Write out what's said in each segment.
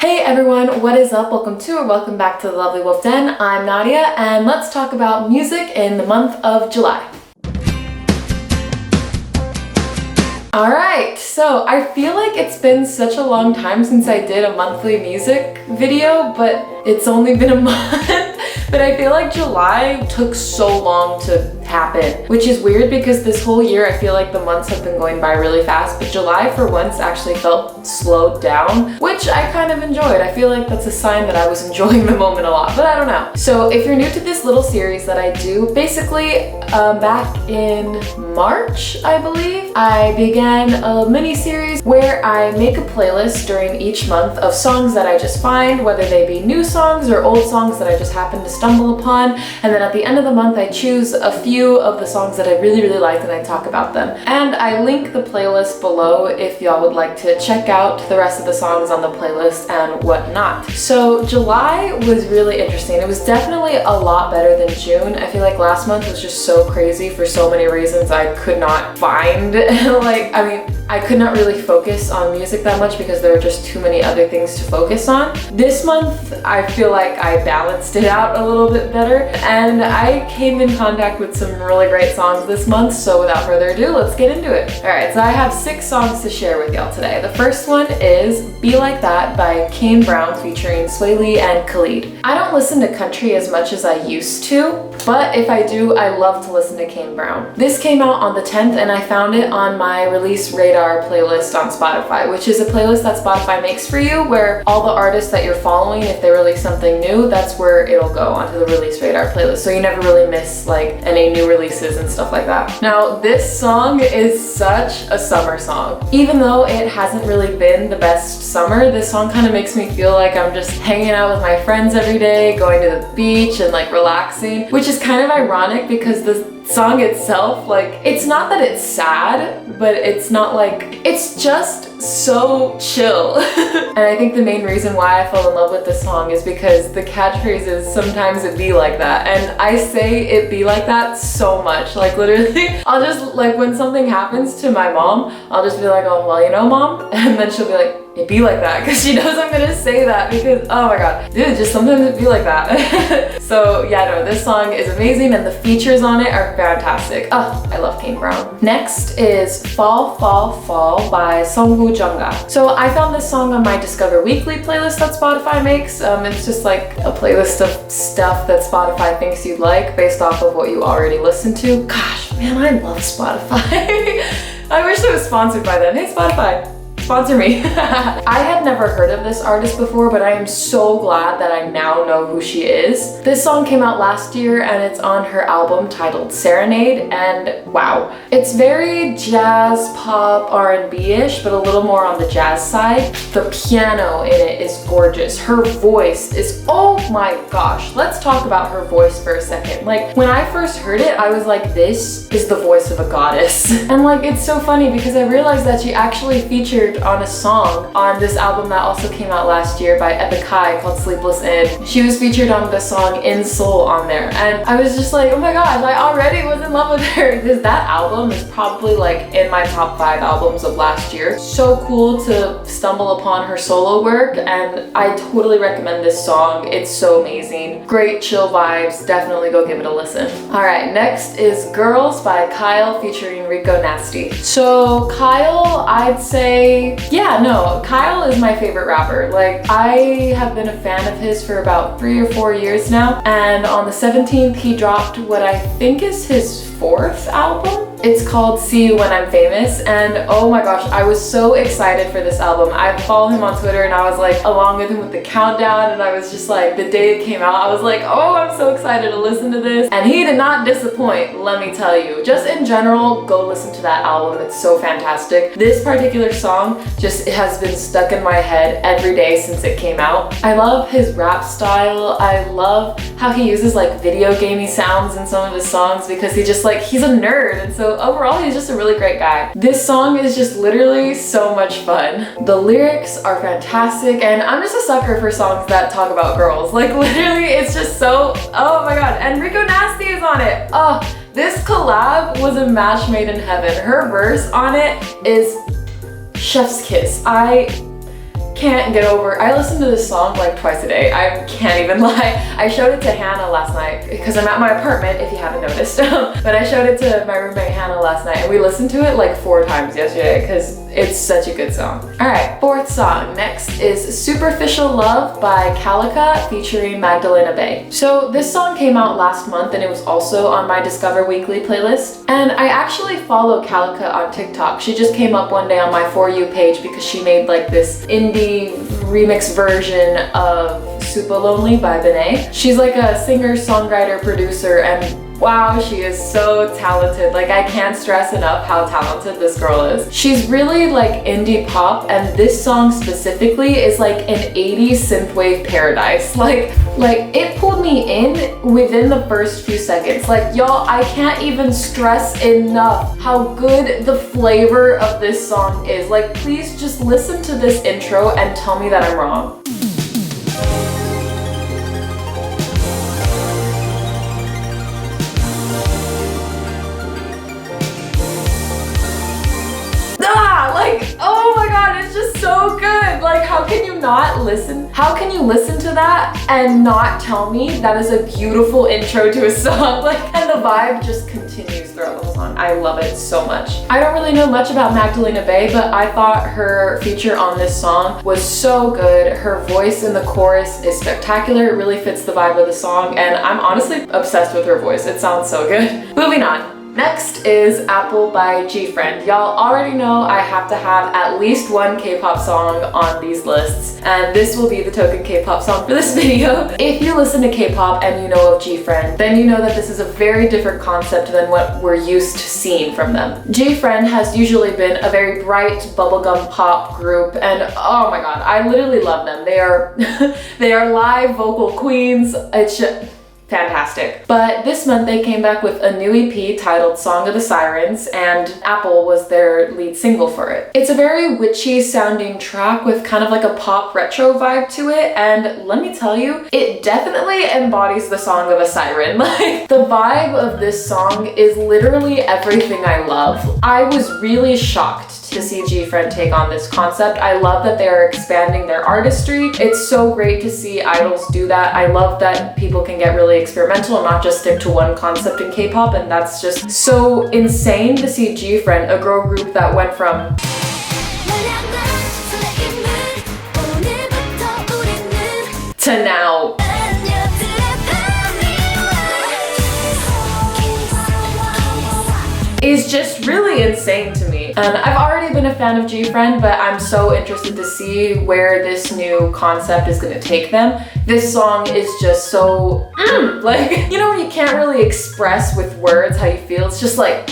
Hey everyone, what is up? Welcome to or welcome back to the Lovely Wolf Den. I'm Nadia and let's talk about music in the month of July. Alright, so I feel like it's been such a long time since I did a monthly music video, but it's only been a month. But I feel like July took so long to happen, which is weird because this whole year I feel like the months have been going by really fast, but July for once actually felt slowed down, which I kind of enjoyed. I feel like that's a sign that I was enjoying the moment a lot, but I don't know. So if you're new to this little series that I do, basically back in March, I believe, I began a mini series where I make a playlist during each month of songs that I just find, whether they be new songs or old songs that I just happen to stumble upon, and then at the end of the month I choose a few of the songs that I really liked and I talk about them. And I link the playlist below if y'all would like to check out the rest of the songs on the playlist and whatnot. So July was really interesting. It was definitely a lot better than June. I feel like last month was just so crazy for so many reasons I could not find. I could not really focus on music that much because there were just too many other things to focus on. This month, I feel like I balanced it out a little bit better, and I came in contact with some really great songs this month, so without further ado, let's get into it. Alright, so I have 6 songs to share with y'all today. The first one is Be Like That by Kane Brown featuring Sway Lee and Khalid. I don't listen to country as much as I used to, but if I do, I love to listen to Kane Brown. This came out on the 10th and I found it on my Release Radar playlist on Spotify, which is a playlist that Spotify makes for you where all the artists that you're following, if they release something new, that's where it'll go onto the Release Radar playlist. So you never really miss like any new releases and stuff like that. Now, this song is such a summer song. Even though it hasn't really been the best summer, this song kind of makes me feel like I'm just hanging out with my friends every day, going to the beach and like relaxing, which is kind of ironic because the song itself, like, it's not that it's sad, but it's not like, it's just so chill. And I think the main reason why I fell in love with this song is because the catchphrase is sometimes it be like that, and I say it be like that so much. Like literally, I'll just, like, when something happens to my mom, I'll just be like, oh, well, you know, mom, and then she'll be like, it be like that, because she knows I'm gonna say that because, oh my god, dude, just sometimes it be like that. So yeah, no, this song is amazing and the features on it are fantastic. Oh, I love Kane Brown. Next is Fall Fall Fall by Sungwoo Jungga. So I found this song on my Discover Weekly playlist that Spotify makes. It's just like a playlist of stuff that Spotify thinks you'd like based off of what you already listen to. Gosh, man, I love Spotify. I wish I was sponsored by them. Hey, Spotify. Sponsor me. I had never heard of this artist before, but I am so glad that I now know who she is. This song came out last year and it's on her album titled Serenade, and wow. It's very jazz, pop, R&B-ish, but a little more on the jazz side. The piano in it is gorgeous. Her voice is, oh my gosh. Let's talk about her voice for a second. Like, when I first heard it, I was like, this is the voice of a goddess. And like, it's so funny because I realized that she actually featured on a song on this album that also came out last year by Epic High called Sleepless In. She was featured on the song In Soul on there, and I was just like, oh my gosh, I already was in love with her, because that album is probably like in my top 5 albums of last year. So cool to stumble upon her solo work, and I totally recommend this song. It's so amazing. Great chill vibes. Definitely go give it a listen. Alright, next is Girls by Kyle featuring Rico Nasty. So Kyle, I'd say, yeah, no, Kyle is my favorite rapper. Like, I have been a fan of his for about 3 or 4 years now, and on the 17th he dropped what I think is his 4th album. It's called See You When I'm Famous, and oh my gosh, I was so excited for this album. I follow him on Twitter and I was like along with him with the countdown, and I was just like, the day it came out, I was like, oh, I'm so excited to listen to this. And he did not disappoint, let me tell you. Just in general, go listen to that album. It's so fantastic. This particular song just has been stuck in my head every day since it came out. I love his rap style. I love how he uses like video gamey sounds in some of his songs because he just like, he's a nerd, and so overall he's just a really great guy. This song is just literally so much fun. The lyrics are fantastic, and I'm just a sucker for songs that talk about girls. Like literally, it's just so, oh my god, and Rico Nasty is on it. Oh, this collab was a match made in heaven. Her verse on it is chef's kiss. I can't get over, I listen to this song like twice a day. I can't even lie. I showed it to Hannah last night because I'm at my apartment, if you haven't noticed. But I showed it to my roommate Hannah last night and we listened to it like 4 times yesterday because it's such a good song. All right, 4th song. Next is Superficial Love by Calica featuring Magdalena Bay. So this song came out last month and it was also on my Discover Weekly playlist. And I actually follow Calica on TikTok. She just came up one day on my For You page because she made like this indie remix version of Super Lonely by Benet. She's like a singer, songwriter, producer, and wow, she is so talented. Like, I can't stress enough how talented this girl is. She's really like indie pop, and this song specifically is like an 80s synthwave paradise. Like it pulled me in within the first few seconds. Like, y'all, I can't even stress enough how good the flavor of this song is. Like, please just listen to this intro and tell me that I'm wrong. Oh my god, it's just so good. Like, how can you not listen? How can you listen to that and not tell me that is a beautiful intro to a song? Like, and the vibe just continues throughout the whole song. I love it so much. I don't really know much about Magdalena Bay, but I thought her feature on this song was so good. Her voice in the chorus is spectacular. It really fits the vibe of the song, and I'm honestly obsessed with her voice. It sounds so good. Moving on. Next is Apple by GFriend. Y'all already know I have to have at least one K-pop song on these lists, and this will be the token K-pop song for this video. If you listen to K-pop and you know of GFriend, then you know that this is a very different concept than what we're used to seeing from them. GFriend has usually been a very bright bubblegum pop group, and oh my god, I literally love them. They are they are live vocal queens. It's just fantastic. But this month they came back with a new EP titled Song of the Sirens, and Apple was their lead single for it. It's a very witchy sounding track with kind of like a pop retro vibe to it, and let me tell you, it definitely embodies the Song of a Siren. Like, the vibe of this song is literally everything I love. I was really shocked to see GFriend take on this concept. I love that they are expanding their artistry. It's so great to see idols do that. I love that people can get really experimental and not just stick to one concept in K-pop, and that's just so insane to see GFriend, a girl group that went from to now. Is just really insane to me. And I've already been a fan of GFriend, but I'm so interested to see where this new concept is gonna take them. This song is just so, like, you know, when you can't really express with words how you feel, it's just like,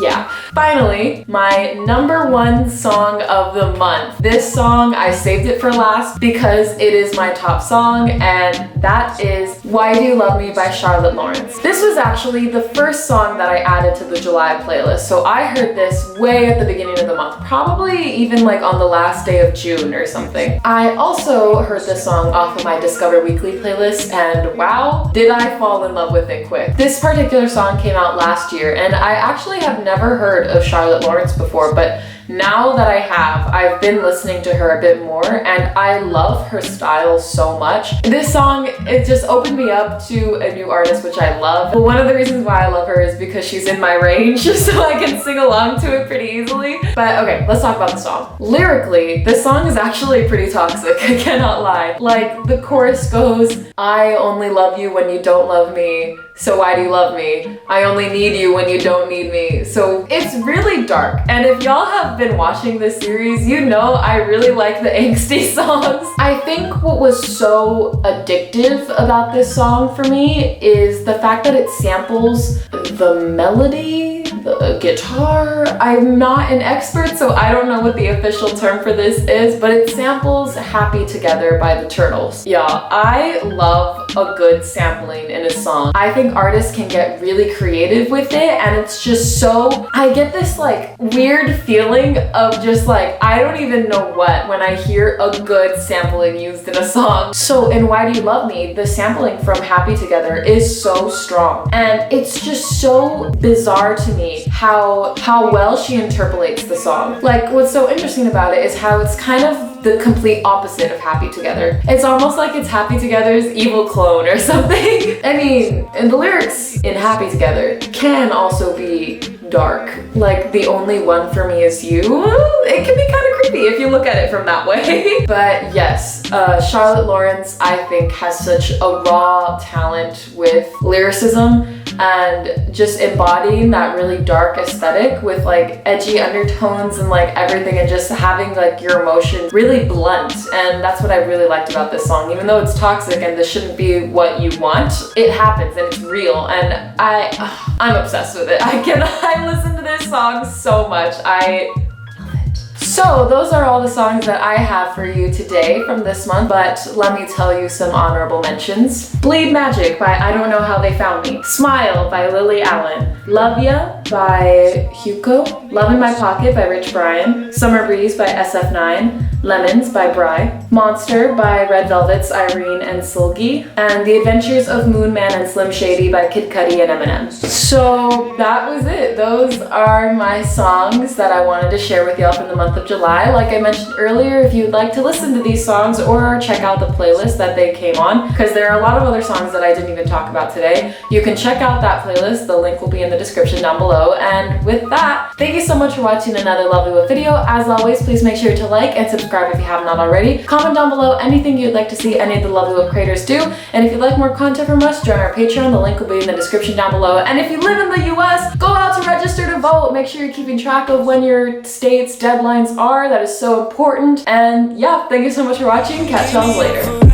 yeah. Finally, my #1 song of the month. This song, I saved it for last because it is my top song, and that is Why Do You Love Me by Charlotte Lawrence. This was actually the first song that I added to the July playlist, so I heard this way at the beginning of the month, probably even like on the last day of June or something. I also heard this song off of my Discover Weekly playlist, and wow, did I fall in love with it quick. This particular song came out last year, and I actually have never heard of Charlotte Lawrence before, but now that I have, I've been listening to her a bit more, and I love her style so much. This song, it just opened me up to a new artist, which I love. But one of the reasons why I love her is because she's in my range, so I can sing along to it pretty easily. But okay, let's talk about the song. Lyrically, this song is actually pretty toxic, I cannot lie. Like, the chorus goes, I only love you when you don't love me, so why do you love me? I only need you when you don't need me. So it's really dark. And if y'all have been watching this series, you know I really like the angsty songs. I think what was so addictive about this song for me is the fact that it samples the melody, the guitar. I'm not an expert, so I don't know what the official term for this is, but it samples Happy Together by the Turtles. Yeah, I love a good sampling in a song. I think artists can get really creative with it, and it's just so, I get this like weird feeling of just like, I don't even know what when I hear a good sampling used in a song. So in Why Do You Love Me, the sampling from Happy Together is so strong, and it's just so bizarre to me me how well she interpolates the song. Like, what's so interesting about it is how it's kind of the complete opposite of Happy Together. It's almost like it's Happy Together's evil clone or something. I mean, and the lyrics in Happy Together can also be dark. Like, the only one for me is you. It can be kind of creepy if you look at it from that way. But yes, Charlotte Lawrence, I think, has such a raw talent with lyricism and just embodying that really dark aesthetic with like edgy undertones and like everything, and just having like your emotions really blunt. And that's what I really liked about this song. Even though it's toxic and this shouldn't be what you want, it happens and it's real, and I'm obsessed with it. I listen to this song so much. I love it. So those are all the songs that I have for you today from this month, but let me tell you some honorable mentions. Bleed Magic by I Don't Know How They Found Me. Smile by Lily Allen. Love Ya by Hugo. Love in My Pocket by Rich Brian. Summer Breeze by SF9. Lemons by Bry. Monster by Red Velvet's Irene and Silgi. And The Adventures of Moon Man and Slim Shady by Kid Cudi and Eminem. So that was it. Those are my songs that I wanted to share with y'all from the month of July. Like I mentioned earlier, if you'd like to listen to these songs or check out the playlist that they came on, because there are a lot of other songs that I didn't even talk about today, you can check out that playlist. The link will be in the description down below. And with that, thank you so much for watching another Lovely video. As always, please make sure to like and subscribe if you have not already. Comment down below anything you'd like to see any of the Lovely creators do. And if you'd like more content from us, join our Patreon. The link will be in the description down below. And if you live in the US, go out to register to vote. Make sure you're keeping track of when your state's deadlines are. That is so important. And yeah, thank you so much for watching. Catch y'all later.